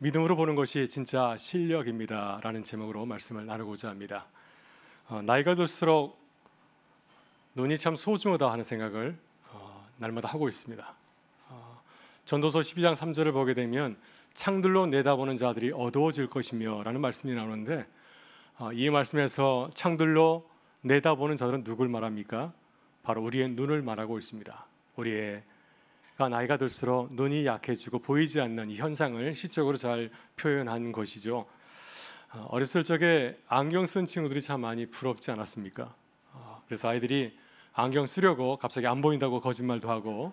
믿음으로 보는 것이 진짜 실력입니다 라는 제목으로 말씀을 나누고자 합니다. 나이가 들수록 눈이 참 소중하다 하는 생각을 날마다 하고 있습니다. 전도서 12장 3절을 보게 되면 창들로 내다보는 자들이 어두워질 것이며 라는 말씀이 나오는데, 이 말씀에서 창들로 내다보는 자들은 누굴 말합니까? 바로 우리의 눈을 말하고 있습니다. 우리의 나이가 들수록 눈이 약해지고 보이지 않는 이 현상을 시적으로 잘 표현한 것이죠. 어렸을 적에 안경 쓴 친구들이 참 많이 부럽지 않았습니까? 그래서 아이들이 안경 쓰려고 갑자기 안 보인다고 거짓말도 하고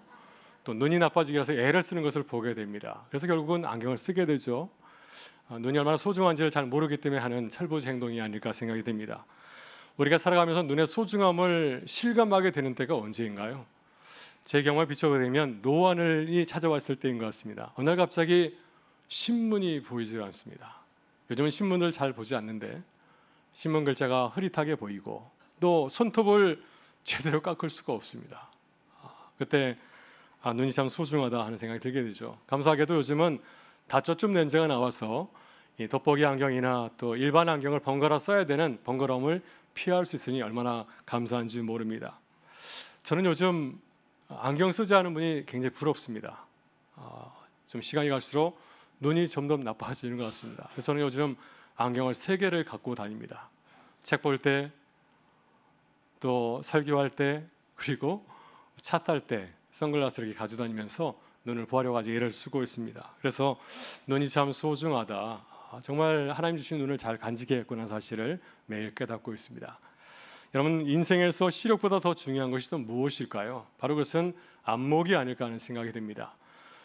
또 눈이 나빠지게 해서 애를 쓰는 것을 보게 됩니다. 그래서 결국은 안경을 쓰게 되죠. 눈이 얼마나 소중한지를 잘 모르기 때문에 하는 철부지 행동이 아닐까 생각이 됩니다. 우리가 살아가면서 눈의 소중함을 실감하게 되는 때가 언제인가요? 제 경험에 비춰보게 되면 노안이 찾아왔을 때인 것 같습니다. 어느 날 갑자기 신문이 보이질 않습니다. 요즘은 신문을 잘 보지 않는데 신문 글자가 흐릿하게 보이고 또 손톱을 제대로 깎을 수가 없습니다. 그때 눈이 참 소중하다 하는 생각이 들게 되죠. 감사하게도 요즘은 다저점 렌즈가 나와서 이 돋보기 안경이나 또 일반 안경을 번갈아 써야 되는 번거로움을 피할 수 있으니 얼마나 감사한지 모릅니다. 저는 요즘 안경 쓰지 않은 분이 굉장히 부럽습니다. 좀 시간이 갈수록 눈이 점점 나빠지는 것 같습니다. 그래서 저는 요즘 안경을 3개를 갖고 다닙니다. 책 볼 때, 또 설교할 때, 그리고 차 탈 때 선글라스를 이렇게 가지고 다니면서 눈을 보호하려고 아주 애를 쓰고 있습니다. 그래서 눈이 참 소중하다, 정말 하나님 주신 눈을 잘 간직해야겠구나 사실을 매일 깨닫고 있습니다. 여러분, 인생에서 시력보다 더 중요한 것이 또 무엇일까요? 바로 그것은 안목이 아닐까 하는 생각이 듭니다.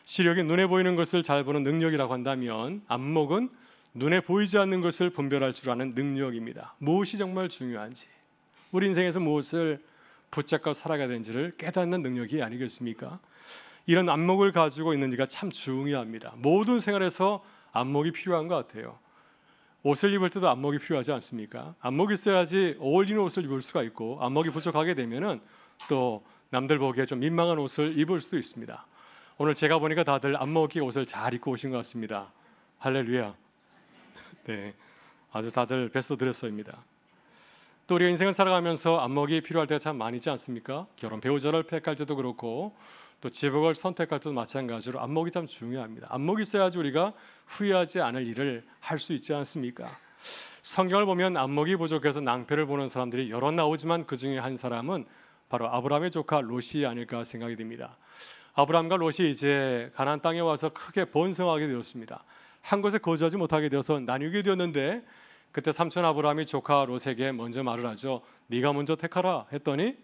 시력이 눈에 보이는 것을 잘 보는 능력이라고 한다면 안목은 눈에 보이지 않는 것을 분별할 줄 아는 능력입니다. 무엇이 정말 중요한지, 우리 인생에서 무엇을 붙잡고 살아가야 되는지를 깨닫는 능력이 아니겠습니까? 이런 안목을 가지고 있는지가 참 중요합니다. 모든 생활에서 안목이 필요한 것 같아요. 옷을 입을 때도 안목이 필요하지 않습니까? 안목이 있어야지 어울리는 옷을 입을 수가 있고, 안목이 부족하게 되면은 또 남들 보기에 좀 민망한 옷을 입을 수도 있습니다. 오늘 제가 보니까 다들 안목이 옷을 잘 입고 오신 것 같습니다. 할렐루야. 네, 아주 다들 베스트 드레서입니다. 또 우리가 인생을 살아가면서 안목이 필요할 때가 참 많지 않습니까? 결혼 배우자를 택할 때도 그렇고 또 직업을 선택할 때도 마찬가지로 안목이 참 중요합니다. 안목이 있어야지 우리가 후회하지 않을 일을 할 수 있지 않습니까? 성경을 보면 안목이 부족해서 낭패를 보는 사람들이 여러 나오지만 그 중에 한 사람은 바로 아브라함의 조카 롯이 아닐까 생각이 듭니다. 아브라함과 롯이 이제 가나안 땅에 와서 크게 번성하게 되었습니다. 한 곳에 거주하지 못하게 되어서 나뉘게 되었는데, 그때 삼촌 아브라함이 조카 롯에게 먼저 말을 하죠. 네가 먼저 택하라 했더니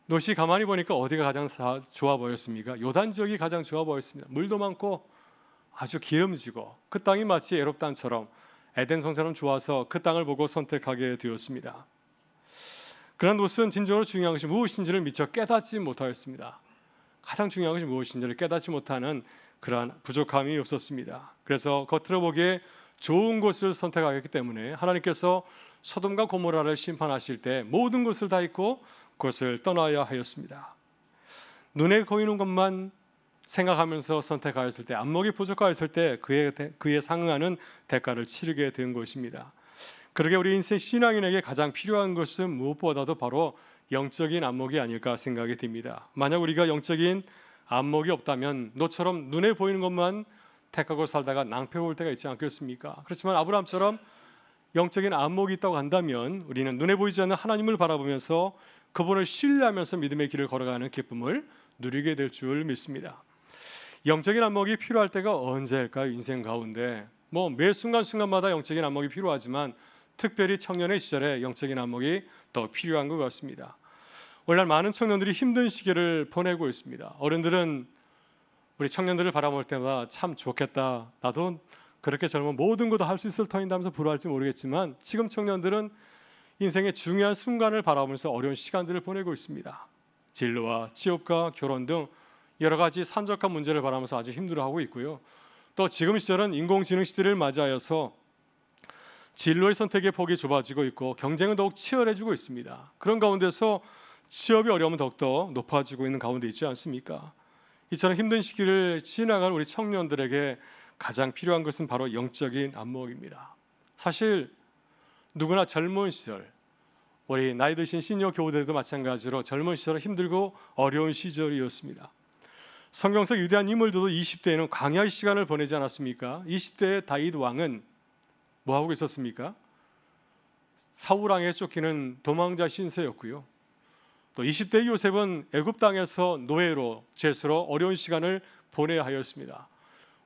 롯이 가만히 보니까 어디가 가장 좋아 보였습니까? 요단 지역이 가장 좋아 보였습니다. 물도 많고 아주 기름지고 그 땅이 마치 애굽 땅처럼 에덴 성처럼 좋아서 그 땅을 보고 선택하게 되었습니다. 그러나 롯은 진정으로 중요한 것이 무엇인지를 미처 깨닫지 못하였습니다. 가장 중요한 것이 무엇인지를 깨닫지 못하는 그러한 부족함이 없었습니다. 그래서 겉으로 보기에 좋은 곳을 선택하였기 때문에 하나님께서 소돔과 고모라를 심판하실 때 모든 것을 다 잊고 그것을 떠나야 하였습니다. 눈에 보이는 것만 생각하면서 선택하였을 때, 안목이 부족하였을 때 그에 상응하는 대가를 치르게 된 것입니다. 그러게 우리 인생 신앙인에게 가장 필요한 것은 무엇보다도 바로 영적인 안목이 아닐까 생각이 듭니다. 만약 우리가 영적인 안목이 없다면 너처럼 눈에 보이는 것만 택하고 살다가 낭패 볼 때가 있지 않겠습니까? 그렇지만 아브라함처럼 영적인 안목이 있다고 한다면 우리는 눈에 보이지 않는 하나님을 바라보면서 그분을 신뢰하면서 믿음의 길을 걸어가는 기쁨을 누리게 될 줄 믿습니다. 영적인 안목이 필요할 때가 언제일까요? 인생 가운데 매 순간순간마다 영적인 안목이 필요하지만 특별히 청년의 시절에 영적인 안목이 더 필요한 것 같습니다. 오늘날 많은 청년들이 힘든 시기를 보내고 있습니다. 어른들은 우리 청년들을 바라볼 때마다 참 좋겠다, 나도 그렇게 젊으면 모든 것도 할 수 있을 터인다 하면서 부러워할지 모르겠지만, 지금 청년들은 인생의 중요한 순간을 바라보면서 어려운 시간들을 보내고 있습니다. 진로와 취업과 결혼 등 여러 가지 산적한 문제를 바라보면서 아주 힘들어하고 있고요. 또 지금 시절은 인공지능 시대를 맞이하여서 진로의 선택의 폭이 좁아지고 있고 경쟁은 더욱 치열해지고 있습니다. 그런 가운데서 취업의 어려움은 더욱더 높아지고 있는 가운데 있지 않습니까? 이처럼 힘든 시기를 지나간 우리 청년들에게 가장 필요한 것은 바로 영적인 안목입니다. 사실 누구나 젊은 시절, 우리 나이 드신 시니어 교우들도 마찬가지로 젊은 시절은 힘들고 어려운 시절이었습니다. 성경 속 위대한 인물들도 20대에는 광야의 시간을 보내지 않았습니까? 20대의 다윗 왕은 뭐 하고 있었습니까? 사울 왕에 쫓기는 도망자 신세였고요. 또 20대 요셉은 애굽 땅에서 노예로 죄수로 어려운 시간을 보내야 하였습니다.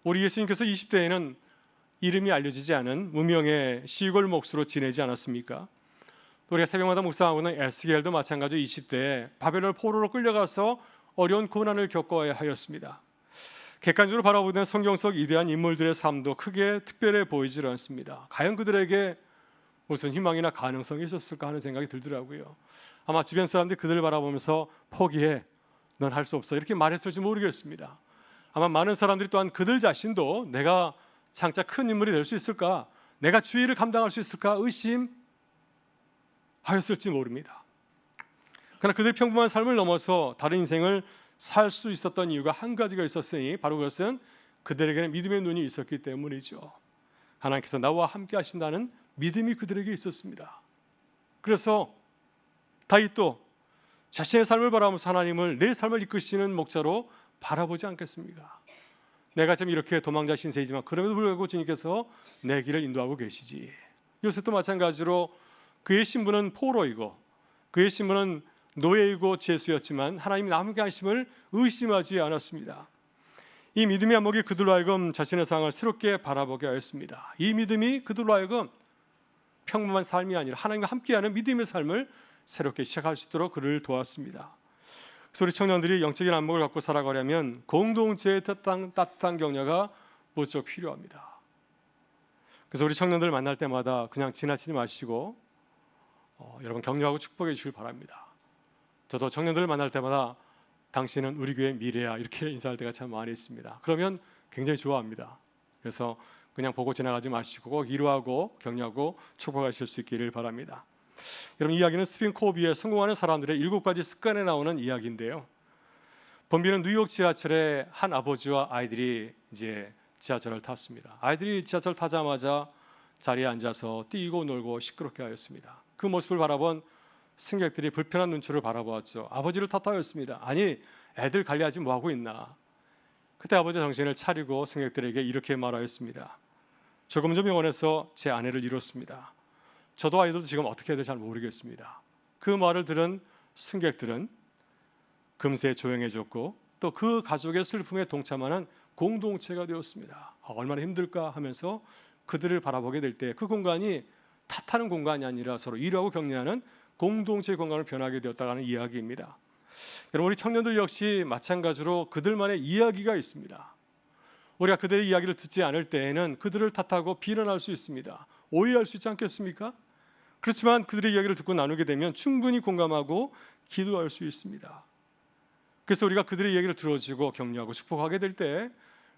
우리 예수님께서 20대에는 이름이 알려지지 않은 무명의 시골 목수로 지내지 않았습니까? 우리가 새벽마다 묵상하고는 에스겔도 마찬가지로 20대에 바벨론 포로로 끌려가서 어려운 고난을 겪어야 하였습니다. 객관적으로 바라보는 성경 속 위대한 인물들의 삶도 크게 특별해 보이질 않습니다. 과연 그들에게 무슨 희망이나 가능성이 있었을까 하는 생각이 들더라고요. 아마 주변 사람들이 그들을 바라보면서 포기해, 넌 할 수 없어 이렇게 말했을지 모르겠습니다. 아마 많은 사람들이 또한 그들 자신도 내가 장차 큰 인물이 될 수 있을까, 내가 주의를 감당할 수 있을까 의심하였을지 모릅니다. 그러나 그들의 평범한 삶을 넘어서 다른 인생을 살 수 있었던 이유가 한 가지가 있었으니 바로 그것은 그들에게는 믿음의 눈이 있었기 때문이죠. 하나님께서 나와 함께 하신다는 믿음이 그들에게 있었습니다. 그래서 다윗도 자신의 삶을 바라보면서 하나님을 내 삶을 이끄시는 목자로 바라보지 않겠습니까? 내가 지금 이렇게 도망자 신세이지만 그럼에도 불구하고 주님께서 내 길을 인도하고 계시지. 요셉도 마찬가지로 그의 신분은 포로이고 그의 신분은 노예이고 죄수였지만 하나님이 남게 하심을 의심하지 않았습니다. 이 믿음의 안목이 그들로 하여금 자신의 상황을 새롭게 바라보게 하였습니다. 이 믿음이 그들로 하여금 평범한 삶이 아니라 하나님과 함께하는 믿음의 삶을 새롭게 시작할 수 있도록 그를 도왔습니다. 그래서 우리 청년들이 영적인 안목을 갖고 살아가려면 공동체의 따뜻한 격려가 무척 필요합니다. 그래서 우리 청년들 만날 때마다 그냥 지나치지 마시고 여러분 격려하고 축복해 주시길 바랍니다. 저도 청년들을 만날 때마다 당신은 우리 교회 미래야 이렇게 인사할 때가 참 많이 있습니다. 그러면 굉장히 좋아합니다. 그래서 그냥 보고 지나가지 마시고 꼭 위로하고 격려하고 축복하실 수 있기를 바랍니다. 여러분, 이야기는 스티븐 코비의 성공하는 사람들의 7가지 습관에 나오는 이야기인데요. 본비는 뉴욕 지하철에 한 아버지와 아이들이 이제 지하철을 탔습니다. 아이들이 지하철 타자마자 자리에 앉아서 뛰고 놀고 시끄럽게 하였습니다. 그 모습을 바라본 승객들이 불편한 눈초를 바라보았죠. 아버지를 탓하였습니다. 아니, 애들 관리하지 뭐하고 있나. 그때 아버지 정신을 차리고 승객들에게 이렇게 말하였습니다. 조금 전 병원에서 제 아내를 잃었습니다. 저도 아이들도 지금 어떻게 해야 될지 잘 모르겠습니다. 그 말을 들은 승객들은 금세 조용해졌고 또 그 가족의 슬픔에 동참하는 공동체가 되었습니다. 얼마나 힘들까 하면서 그들을 바라보게 될 때 그 공간이 탓하는 공간이 아니라 서로 위로하고 격려하는 공동체의 공간으로 변하게 되었다는 이야기입니다. 여러분, 우리 청년들 역시 마찬가지로 그들만의 이야기가 있습니다. 우리가 그들의 이야기를 듣지 않을 때에는 그들을 탓하고 비난할 수 있습니다. 오해할 수 있지 않겠습니까? 그렇지만 그들의 이야기를 듣고 나누게 되면 충분히 공감하고 기도할 수 있습니다. 그래서 우리가 그들의 이야기를 들어주고 격려하고 축복하게 될 때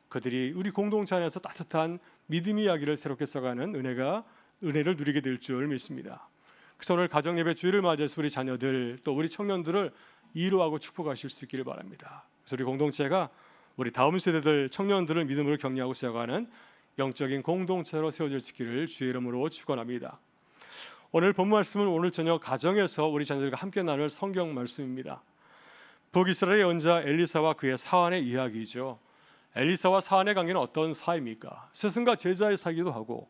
그들이 우리 공동체 안에서 따뜻한 믿음의 이야기를 새롭게 써가는 은혜를 누리게 될 줄 믿습니다. 그래서 오늘 가정예배 주일을 맞이해서 우리 자녀들 또 우리 청년들을 위로하고 축복하실 수 있기를 바랍니다. 그래서 우리 공동체가 우리 다음 세대들 청년들을 믿음으로 격려하고 세워가는 영적인 공동체로 세워질 수 있기를 주의 이름으로 축원합니다. 오늘 본문 말씀은 오늘 저녁 가정에서 우리 자녀들과 함께 나눌 성경 말씀입니다. 북이스라엘의 연자 엘리사와 그의 사환의 이야기죠. 엘리사와 사환의 관계는 어떤 사이입니까? 스승과 제자의 사이기도 하고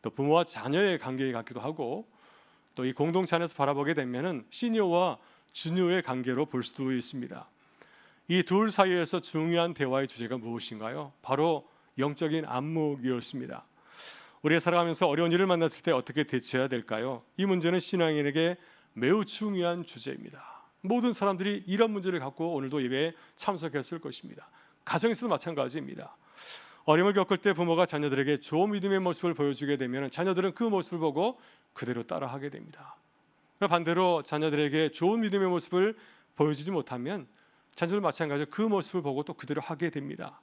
또 부모와 자녀의 관계 같기도 하고 또 이 공동체 안에서 바라보게 되면은 시니어와 주니어의 관계로 볼 수도 있습니다. 이 둘 사이에서 중요한 대화의 주제가 무엇인가요? 바로 영적인 안목이었습니다. 우리가 살아가면서 어려운 일을 만났을 때 어떻게 대처해야 될까요? 이 문제는 신앙인에게 매우 중요한 주제입니다. 모든 사람들이 이런 문제를 갖고 오늘도 예배에 참석했을 것입니다. 가정에서도 마찬가지입니다. 어려움을 겪을 때 부모가 자녀들에게 좋은 믿음의 모습을 보여주게 되면 자녀들은 그 모습을 보고 그대로 따라하게 됩니다. 반대로 자녀들에게 좋은 믿음의 모습을 보여주지 못하면 자녀들 마찬가지로 그 모습을 보고 또 그대로 하게 됩니다.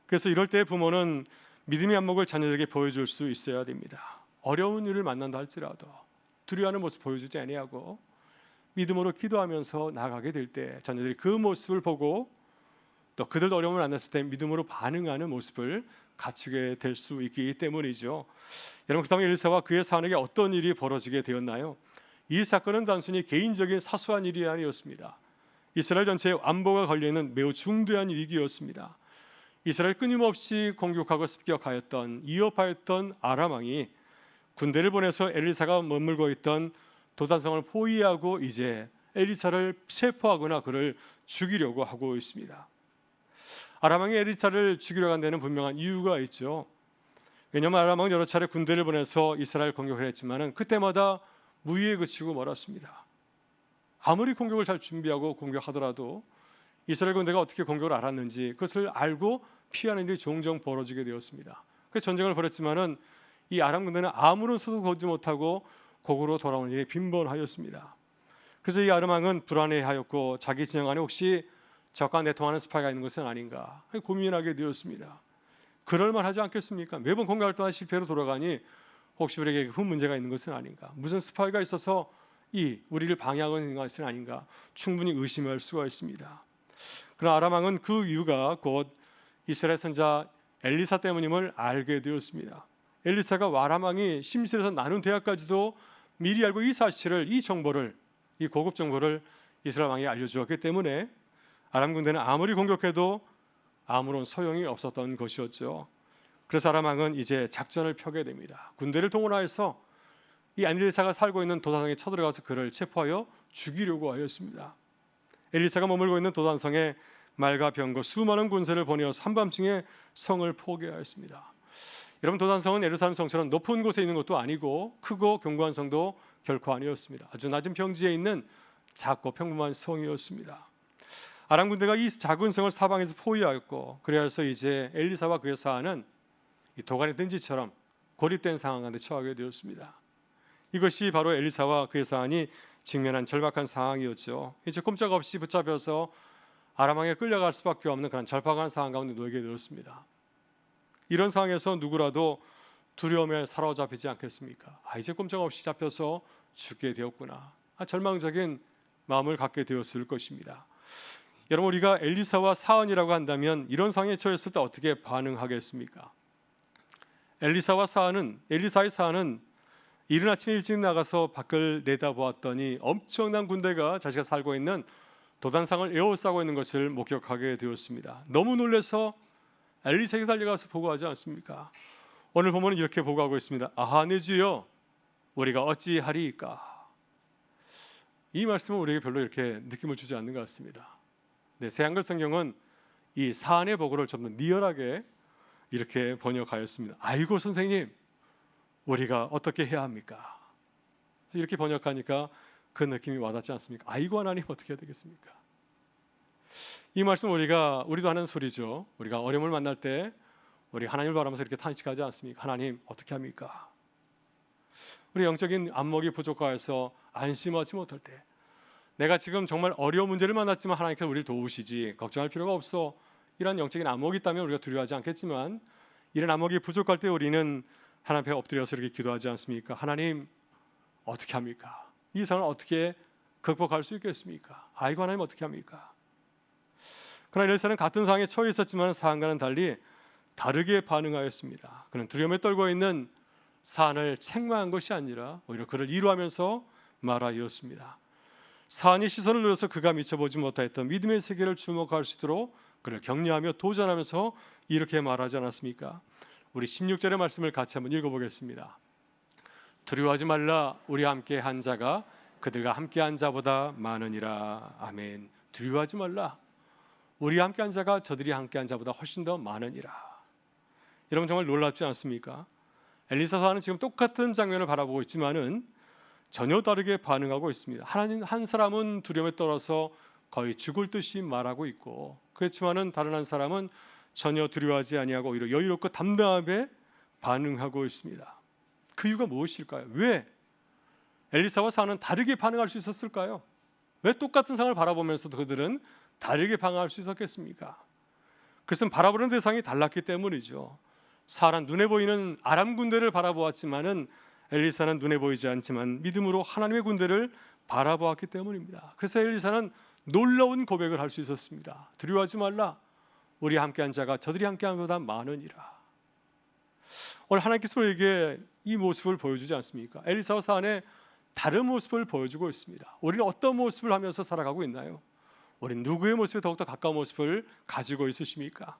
그래서 이럴 때 부모는 믿음의 안목을 자녀들에게 보여줄 수 있어야 됩니다. 어려운 일을 만난다 할지라도 두려워하는 모습 보여주지 아니하고 믿음으로 기도하면서 나아가게 될 때 자녀들이 그 모습을 보고 또 그들도 어려움을 만났을 때 믿음으로 반응하는 모습을 갖추게 될 수 있기 때문이죠. 여러분, 그 다음에 엘리사와 그의 사내에게 어떤 일이 벌어지게 되었나요? 이 사건은 단순히 개인적인 사소한 일이 아니었습니다. 이스라엘 전체의 안보가 걸려있는 매우 중대한 위기였습니다. 이스라엘 끊임없이 공격하고 습격하였던 위협하였던 아람 왕이 군대를 보내서 엘리사가 머물고 있던 도단성을 포위하고 이제 엘리사를 체포하거나 그를 죽이려고 하고 있습니다. 아람 왕이 엘리사를 죽이려고 한 데는 분명한 이유가 있죠. 왜냐하면 아람 왕은 여러 차례 군대를 보내서 이스라엘 공격을 했지만은 그때마다 무위에 그치고 말았습니다. 아무리 공격을 잘 준비하고 공격하더라도 이스라엘 군대가 어떻게 공격을 알았는지 그것을 알고 피하는 일이 종종 벌어지게 되었습니다. 그래서 전쟁을 벌였지만은 이 아람 군대는 아무런 수도 거두지 못하고 곡으로 돌아오는 일이 빈번하였습니다. 그래서 이 아람 왕은 불안해하였고 자기 진영 안에 혹시 적과 내통하는 스파이가 있는 것은 아닌가 고민하게 되었습니다. 그럴만하지 않겠습니까? 매번 공격할 때마다 실패로 돌아가니 혹시 우리에게 큰 문제가 있는 것은 아닌가? 무슨 스파이가 있어서 우리를 방해하고 있는 것은 아닌가? 충분히 의심할 수가 있습니다. 그러나 아람 왕은 그 이유가 곧 이스라엘 선자 엘리사 때문임을 알게 되었습니다. 엘리사가 아람 왕이 심실에서 나눈 대화까지도 미리 알고 이 사실을, 이 정보를, 이 고급 정보를 이스라엘 왕이 알려주었기 때문에 아람 군대는 아무리 공격해도 아무런 소용이 없었던 것이었죠. 그래서 아람 왕은 이제 작전을 펴게 됩니다. 군대를 동원하여서 이 엘리사가 살고 있는 도단성에 쳐들어가서 그를 체포하여 죽이려고 하였습니다. 엘리사가 머물고 있는 도단성에 말과 병거 수많은 군사를 보내어서 한밤중에 성을 포기하였습니다. 여러분, 도단성은 예루살렘 성처럼 높은 곳에 있는 것도 아니고 크고 견고한 성도 결코 아니었습니다. 아주 낮은 평지에 있는 작고 평범한 성이었습니다. 아람 군대가 이 작은 성을 사방에서 포위하였고 그래서 이제 엘리사와 그의 사하는 이 도간의 든지처럼 고립된 상황 가운데 처하게 되었습니다. 이것이 바로 엘리사와 그의 사한이 직면한 절박한 상황이었죠. 이제 꼼짝없이 붙잡혀서 아람 왕에 끌려갈 수밖에 없는 그런 절박한 상황 가운데 놓이게 되었습니다. 이런 상황에서 누구라도 두려움에 사로잡히지 않겠습니까? 이제 꼼짝없이 잡혀서 죽게 되었구나. 절망적인 마음을 갖게 되었을 것입니다. 여러분, 우리가 엘리사와 사한이라고 한다면 이런 상황에 처했을 때 어떻게 반응하겠습니까? 엘리사의 사한은 이른 아침에 일찍 나가서 밖을 내다보았더니 엄청난 군대가 자기가 살고 있는 도단상을 에워싸고 있는 것을 목격하게 되었습니다. 너무 놀라서 엘리사에게 달려가서 보고하지 않습니까? 오늘 본문은 이렇게 보고하고 있습니다. 아하, 내 주여, 우리가 어찌하리이까? 이 말씀은 우리에게 별로 이렇게 느낌을 주지 않는 것 같습니다. 네, 새한글 성경은 이 사안의 보고를 좀 더 리얼하게 이렇게 번역하였습니다. 아이고 선생님, 우리가 어떻게 해야 합니까? 이렇게 번역하니까 그 느낌이 와닿지 않습니까? 아이고 하나님, 어떻게 해야 되겠습니까? 이 말씀 우리도 하는 소리죠. 우리가 어려움을 만날 때 우리 하나님을 바라면서 이렇게 탄식하지 않습니까? 하나님, 어떻게 합니까? 우리 영적인 안목이 부족하여서 안심하지 못할 때, 내가 지금 정말 어려운 문제를 만났지만 하나님께서 우리를 도우시지, 걱정할 필요가 없어, 이런 영적인 안목이 있다면 우리가 두려워하지 않겠지만, 이런 안목이 부족할 때 우리는 하나님 앞에 엎드려서 이렇게 기도하지 않습니까? 하나님, 어떻게 합니까? 이 상황을 어떻게 극복할 수 있겠습니까? 아이고 하나님, 어떻게 합니까? 그러나 엘리사는 같은 상황에 처해 있었지만 사한과는 달리 다르게 반응하였습니다. 그는 두려움에 떨고 있는 사한을 책망한 것이 아니라 오히려 그를 위로하면서 말하였습니다. 사한이 시선을 늘려서 그가 미쳐보지 못했던 믿음의 세계를 주목할 수 있도록 그를 격려하며 도전하면서 이렇게 말하지 않았습니까? 우리 16절의 말씀을 같이 한번 읽어보겠습니다. 두려워하지 말라, 우리와 함께 한 자가 그들과 함께 한 자보다 많으니라. 아멘. 두려워하지 말라, 우리와 함께 한 자가 저들이 함께 한 자보다 훨씬 더 많으니라. 여러분, 정말 놀랍지 않습니까? 엘리사와는 지금 똑같은 장면을 바라보고 있지만은 전혀 다르게 반응하고 있습니다. 하나님, 한 사람은 두려움에 떨어서 거의 죽을 듯이 말하고 있고, 그렇지만은 다른 한 사람은 전혀 두려워하지 아니하고 오히려 여유롭고 담대하게 반응하고 있습니다. 그 이유가 무엇일까요? 왜 엘리사와 사는 다르게 반응할 수 있었을까요? 왜 똑같은 상황을 바라보면서도 그들은 다르게 반응할 수 있었겠습니까? 그것은 바라보는 대상이 달랐기 때문이죠. 사란 눈에 보이는 아람 군대를 바라보았지만은 엘리사는 눈에 보이지 않지만 믿음으로 하나님의 군대를 바라보았기 때문입니다. 그래서 엘리사는 놀라운 고백을 할 수 있었습니다. 두려워하지 말라, 우리 함께한 자가 저들이 함께한 것보다 많으니라. 오늘 하나님께서 우리에게 이 모습을 보여주지 않습니까? 엘리사와 사안에 다른 모습을 보여주고 있습니다. 우리는 어떤 모습을 하면서 살아가고 있나요? 우리는 누구의 모습에 더욱더 가까운 모습을 가지고 있으십니까?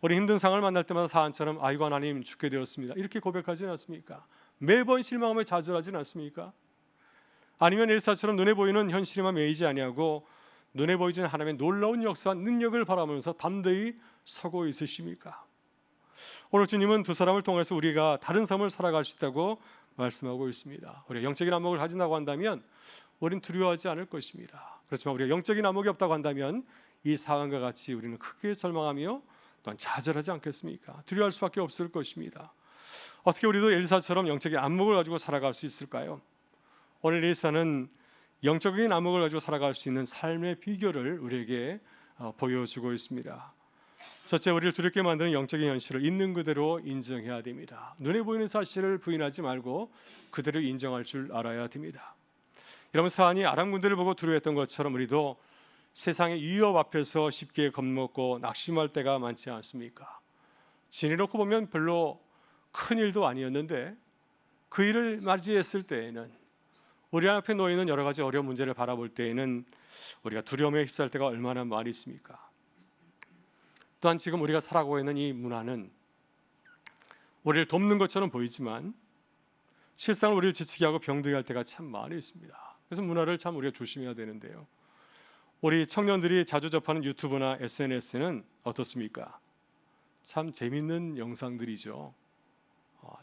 우리 힘든 상황을 만날 때마다 사안처럼 아이고 하나님 죽게 되었습니다 이렇게 고백하지는 않습니까? 매번 실망하며 좌절하지는 않습니까? 아니면 엘리사처럼 눈에 보이는 현실에만 매이지 아니하고 눈에 보이지 않는 하나님의 놀라운 역사와 능력을 바라보면서 담대히 서고 있으십니까? 오늘 주님은 두 사람을 통해서 우리가 다른 삶을 살아갈 수 있다고 말씀하고 있습니다. 우리가 영적인 안목을 가진다고 한다면 우리는 두려워하지 않을 것입니다. 그렇지만 우리가 영적인 안목이 없다고 한다면 이 상황과 같이 우리는 크게 절망하며 또한 좌절하지 않겠습니까? 두려워할 수밖에 없을 것입니다. 어떻게 우리도 엘리사처럼 영적인 안목을 가지고 살아갈 수 있을까요? 오늘 엘리사는 영적인 안목을 가지고 살아갈 수 있는 삶의 비결을 우리에게 보여주고 있습니다. 첫째, 우리를 두렵게 만드는 영적인 현실을 있는 그대로 인정해야 됩니다. 눈에 보이는 사실을 부인하지 말고 그대로 인정할 줄 알아야 됩니다. 여러분, 사안이 아람 군대를 보고 두려워했던 것처럼 우리도 세상의 위협 앞에서 쉽게 겁먹고 낙심할 때가 많지 않습니까? 지내놓고 보면 별로 큰 일도 아니었는데 그 일을 맞이했을 때에는, 우리 앞에 놓이는 여러 가지 어려운 문제를 바라볼 때에는 우리가 두려움에 휩싸일 때가 얼마나 많이 있습니까? 또한 지금 우리가 살아가고 있는 이 문화는 우리를 돕는 것처럼 보이지만 실상 우리를 지치게 하고 병들게 할 때가 참 많이 있습니다. 그래서 문화를 참 우리가 조심해야 되는데요. 우리 청년들이 자주 접하는 유튜브나 SNS는 어떻습니까? 참 재밌는 영상들이죠.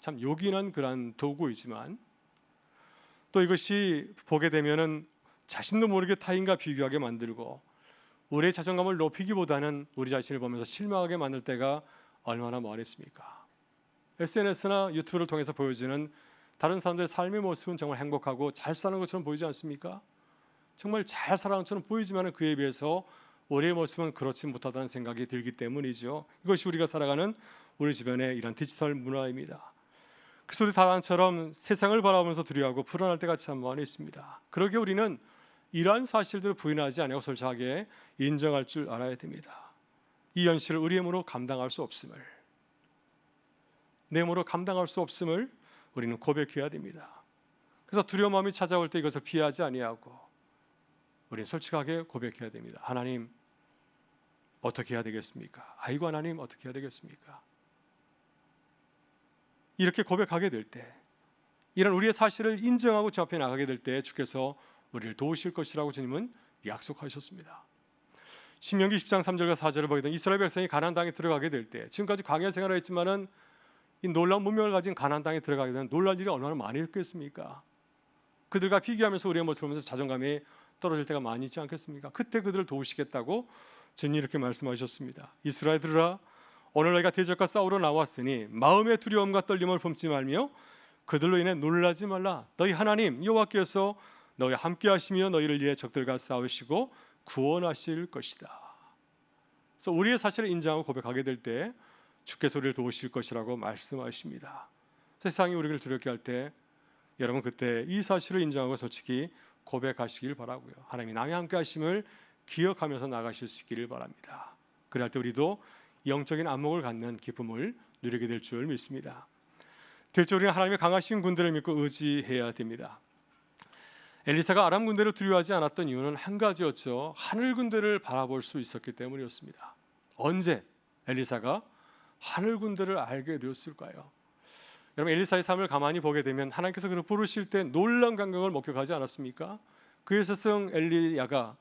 참 요긴한 그런 도구이지만 또 이것이 보게 되면은 자신도 모르게 타인과 비교하게 만들고 우리의 자존감을 높이기보다는 우리 자신을 보면서 실망하게 만들 때가 얼마나 많습니까? SNS나 유튜브를 통해서 보여지는 다른 사람들의 삶의 모습은 정말 행복하고 잘 사는 것처럼 보이지 않습니까? 정말 잘 살아가는 것처럼 보이지만 그에 비해서 우리의 모습은 그렇지 못하다는 생각이 들기 때문이죠. 이것이 우리가 살아가는 우리 주변의 이런 디지털 문화입니다. 그래서 우리 다란처럼 세상을 바라보면서 두려워하고 불안할 때가 참 많이 있습니다. 그러게 우리는 이러한 사실들을 부인하지 않고 솔직하게 인정할 줄 알아야 됩니다. 이 현실을 우리의 힘으로 감당할 수 없음을, 내 힘으로 감당할 수 없음을 우리는 고백해야 됩니다. 그래서 두려운 마음이 찾아올 때 이것을 피하지 아니하고 우리는 솔직하게 고백해야 됩니다. 하나님, 어떻게 해야 되겠습니까? 아이고 하나님, 어떻게 해야 되겠습니까? 이렇게 고백하게 될 때, 이런 우리의 사실을 인정하고 주 앞에 나가게 될 때 주께서 우리를 도우실 것이라고 주님은 약속하셨습니다. 신명기 10장 3절과 4절을 보게 되면 이스라엘 백성이 가나안 땅에 들어가게 될 때, 지금까지 광야 생활을 했지만은 이 놀라운 문명을 가진 가나안 땅에 들어가게 되면 놀랄 일이 얼마나 많이 있겠습니까? 그들과 비교하면서 우리의 모습을 보면서 자존감이 떨어질 때가 많이 있지 않겠습니까? 그때 그들을 도우시겠다고 주님이 이렇게 말씀하셨습니다. 이스라엘들아, 오늘 너희가 대적과 싸우러 나왔으니 마음의 두려움과 떨림을 품지 말며 그들로 인해 놀라지 말라. 너희 하나님 여호와께서 너희 함께 하시며 너희를 위해 적들과 싸우시고 구원하실 것이다. 그래서 우리의 사실을 인정하고 고백하게 될 때 주께서 우리를 도우실 것이라고 말씀하십니다. 세상이 우리를 두렵게 할 때 여러분 그때 이 사실을 인정하고 솔직히 고백하시길 바라고요. 하나님이 나와 함께 하심을 기억하면서 나가실 수 있기를 바랍니다. 그럴 때 우리도 영적인 안목을 갖는 기쁨을 누리게 될 줄 믿습니다. 될줄 우리는 하나님의 강하신 군대를 믿고 의지해야 됩니다. 엘리사가 아람 군대를 두려워하지 않았던 이유는 한 가지였죠. 하늘 군대를 바라볼 수 있었기 때문이었습니다. 언제 엘리사가 하늘 군대를 알게 되었을까요? 여러분, 엘리사의 삶을 가만히 보게 되면 하나님께서 그를 부르실 때 놀라운 감격을 목격하지 않았습니까? 그의 스승 엘리야가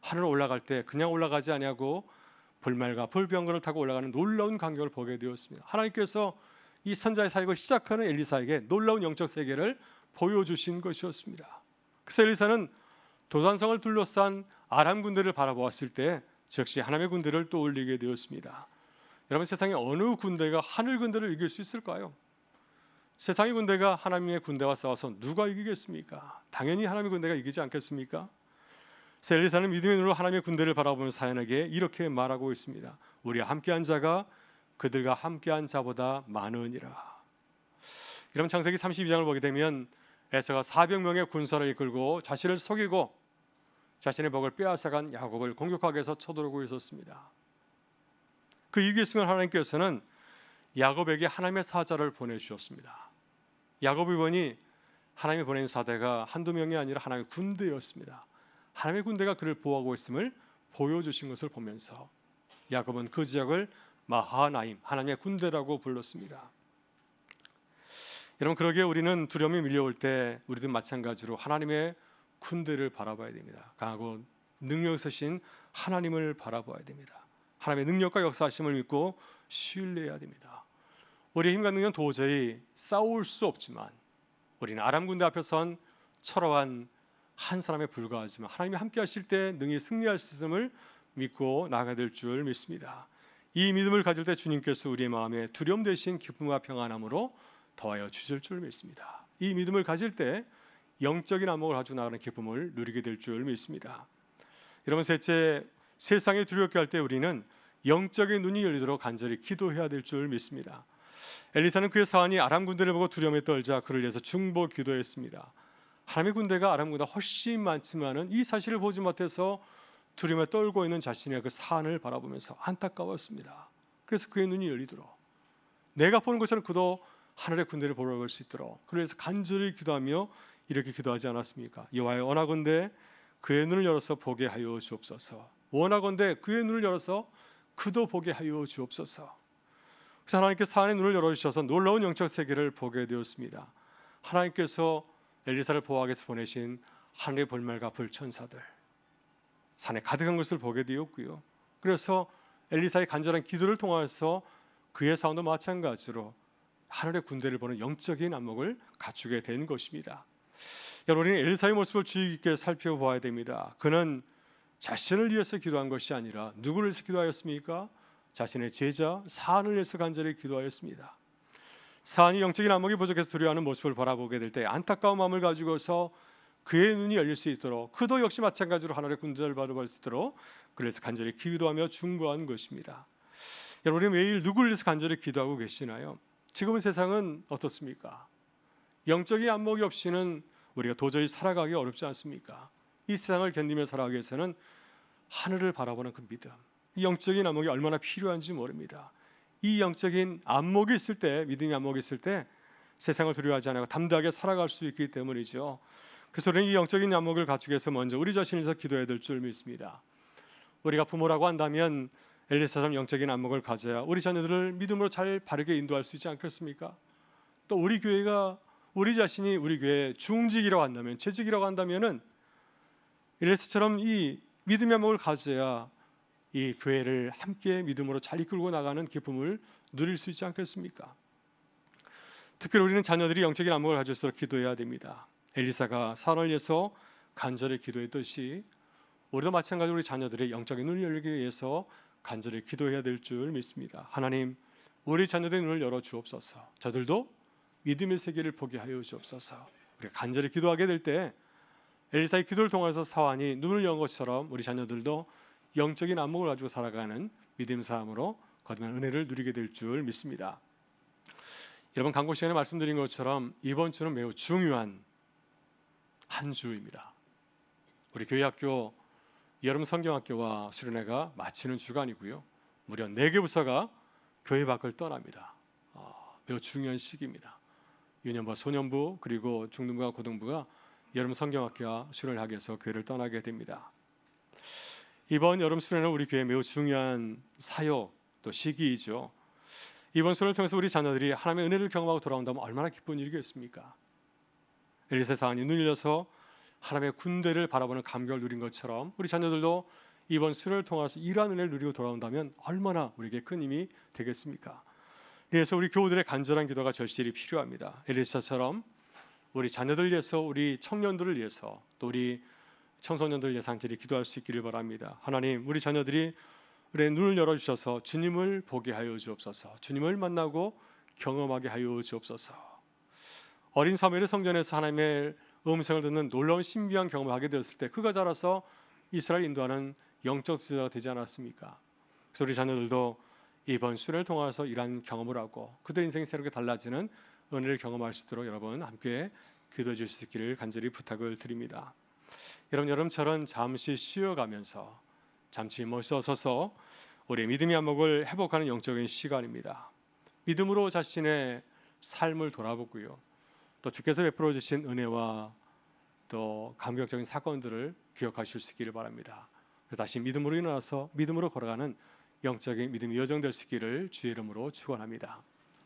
하늘을 올라갈 때 그냥 올라가지 아니하고 불말과 불병거를 타고 올라가는 놀라운 광경을 보게 되었습니다. 하나님께서 이 선자의 사역을 시작하는 엘리사에게 놀라운 영적 세계를 보여주신 것이었습니다. 그래서 엘리사는 도단성을 둘러싼 아람 군대를 바라보았을 때 역시 하나님의 군대를 떠올리게 되었습니다. 여러분, 세상에 어느 군대가 하늘 군대를 이길 수 있을까요? 세상의 군대가 하나님의 군대와 싸워서 누가 이기겠습니까? 당연히 하나님의 군대가 이기지 않겠습니까? 그래서 엘리사는 믿음의 눈으로 하나님의 군대를 바라보면서 사연에게 이렇게 말하고 있습니다. 우리와 함께한 자가 그들과 함께한 자보다 많으니라. 여러분, 창세기 32장을 보게 되면 에서가 400명의 군사를 이끌고 자신을 속이고 자신의 복을 빼앗아간 야곱을 공격하기 위해서 쳐들어오고 있었습니다. 그 이기에 있으면 하나님께서는 야곱에게 하나님의 사자를 보내주셨습니다. 야곱이 보니 하나님이 보낸 사대가 한두 명이 아니라 하나님의 군대였습니다. 하나님의 군대가 그를 보호하고 있음을 보여주신 것을 보면서 야곱은 그 지역을 마하나임, 하나님의 군대라고 불렀습니다. 여러분, 그러기에 우리는 두려움이 밀려올 때 우리도 마찬가지로 하나님의 군대를 바라봐야 됩니다. 강하고 능력 있으신 하나님을 바라봐야 됩니다. 하나님의 능력과 역사하심을 믿고 신뢰해야 됩니다. 우리의 힘과 능력은 도저히 싸울 수 없지만 우리는 아람 군대 앞에 선 초라한 한 사람에 불과하지만 하나님이 함께 하실 때 능히 승리할 수 있음을 믿고 나아가야 될 줄 믿습니다. 이 믿음을 가질 때 주님께서 우리의 마음에 두려움 대신 기쁨과 평안함으로 더하여 주실 줄 믿습니다. 이 믿음을 가질 때 영적인 안목을 가지고 나가는 기쁨을 누리게 될 줄 믿습니다. 여러분, 셋째, 세상에 두렵게 할 때 우리는 영적인 눈이 열리도록 간절히 기도해야 될 줄 믿습니다. 엘리사는 그의 사환이 아람 군대를 보고 두려움에 떨자 그를 위해서 중보 기도했습니다. 하나님의 군대가 아람 군대가 훨씬 많지만은 이 사실을 보지 못해서 두려움에 떨고 있는 자신의 그 사안을 바라보면서 안타까웠습니다. 그래서 그의 눈이 열리도록 내가 보는 것처럼 그도 하늘의 군대를 보러 갈 수 있도록 그래서 간절히 기도하며 이렇게 기도하지 않았습니까? 여호와여, 원하건대 그의 눈을 열어서 보게 하여 주옵소서. 원하건대 그의 눈을 열어서 그도 보게 하여 주옵소서. 그래서 하나님께서 사안의 눈을 열어주셔서 놀라운 영적 세계를 보게 되었습니다. 하나님께서 엘리사를 보호하기 위해서 보내신 하늘의 불말과 불천사들, 산에 가득한 것을 보게 되었고요. 그래서 엘리사의 간절한 기도를 통해서 그의 사원도 마찬가지로 하늘의 군대를 보는 영적인 안목을 갖추게 된 것입니다. 여러분, 우리는 엘리사의 모습을 주의 깊게 살펴보아야 됩니다. 그는 자신을 위해서 기도한 것이 아니라 누구를 위해서 기도하였습니까? 자신의 제자 사안을 위해서 간절히 기도하였습니다. 사안이 영적인 안목이 부족해서 두려워하는 모습을 바라보게 될 때 안타까운 마음을 가지고서 그의 눈이 열릴 수 있도록 그도 역시 마찬가지로 하늘의 군대를 바라볼 수 있도록 그래서 간절히 기도하며 중보한 것입니다. 여러분, 우리는 매일 누구를 위해서 간절히 기도하고 계시나요? 지금의 세상은 어떻습니까? 영적인 안목이 없이는 우리가 도저히 살아가기 어렵지 않습니까? 이 세상을 견디며 살아가기 위해서는 하늘을 바라보는 그 믿음, 이 영적인 안목이 얼마나 필요한지 모릅니다. 이 영적인 안목이 있을 때, 믿음의 안목이 있을 때 세상을 두려워하지 않고 담대하게 살아갈 수 있기 때문이죠. 그래서 우리는 이 영적인 안목을 갖추기 위해서 먼저 우리 자신에서 기도해야 될 줄 믿습니다. 우리가 부모라고 한다면 엘리사처럼 영적인 안목을 가져야 우리 자녀들을 믿음으로 잘 바르게 인도할 수 있지 않겠습니까? 또 우리 교회가 우리 자신이 우리 교회 중직이라고 한다면, 재직이라고 한다면은 엘리사처럼 이 믿음의 안목을 가져야 이 교회를 함께 믿음으로 잘 이끌고 나가는 기쁨을 누릴 수 있지 않겠습니까? 특별히 우리는 자녀들이 영적인 안목을 가질 수 있도록 기도해야 됩니다. 엘리사가 사안을 위해서 간절히 기도했듯이 우리도 마찬가지로 우리 자녀들의 영적인 눈을 열기 위해서 간절히 기도해야 될 줄 믿습니다. 하나님, 우리 자녀들의 눈을 열어 주옵소서. 저들도 믿음의 세계를 보게 하여 주옵소서. 우리가 간절히 기도하게 될 때 엘리사의 기도를 통해서 사환이 눈을 연 것처럼 우리 자녀들도 영적인 안목을 가지고 살아가는 믿음 삶으로 거듭난 은혜를 누리게 될 줄 믿습니다. 여러분, 광고 시간에 말씀드린 것처럼 이번 주는 매우 중요한 한 주입니다. 우리 교회학교 여름 성경학교와 수련회가 마치는 주간이고요. 무려 4개 부서가 교회 밖을 떠납니다. 매우 중요한 시기입니다. 유년부, 소년부, 그리고 중등부와 고등부가 여름 성경학교와 수련회를 하기 위해서 교회를 떠나게 됩니다. 이번 여름 수련회는 우리 교회에 매우 중요한 사역 또 시기이죠. 이번 수련을 통해서 우리 자녀들이 하나님의 은혜를 경험하고 돌아온다면 얼마나 기쁜 일이겠습니까? 엘리사의 사안이 눈을 열어서 하나님의 군대를 바라보는 감격을 누린 것처럼 우리 자녀들도 이번 수련을 통해서 이러한 은혜를 누리고 돌아온다면 얼마나 우리에게 큰 힘이 되겠습니까? 그래서 우리 교우들의 간절한 기도가 절실히 필요합니다. 엘리사처럼 우리 자녀들 위해서, 우리 청년들을 위해서, 또 우리 청소년들 위해서 간절히 기도할 수 있기를 바랍니다. 하나님, 우리 자녀들이 우리의 눈을 열어주셔서 주님을 보게 하여 주옵소서. 주님을 만나고 경험하게 하여 주옵소서. 어린 사무엘의 성전에서 하나님의 음성을 듣는 놀라운 신비한 경험을 하게 되었을 때 그가 자라서 이스라엘 인도하는 영적 지도자가 되지 않았습니까? 그래서 우리 자녀들도 이번 수련을 통해서 이러한 경험을 하고 그들 인생이 새롭게 달라지는 은혜를 경험할 수 있도록 여러분 함께 기도해 주실 수 있기를 간절히 부탁을 드립니다. 여러분처럼 잠시 쉬어가면서 잠시 멈춰서서 우리의 믿음의 안목을 회복하는 영적인 시간입니다. 믿음으로 자신의 삶을 돌아보고요. 또 주께서 베풀어 주신 은혜와 또 감격적인 사건들을 기억하실 수 있기를 바랍니다. 그래서 다시 믿음으로 일어나서 믿음으로 걸어가는 영적인 믿음의 여정 될 수 있기를 주의 이름으로 축원합니다.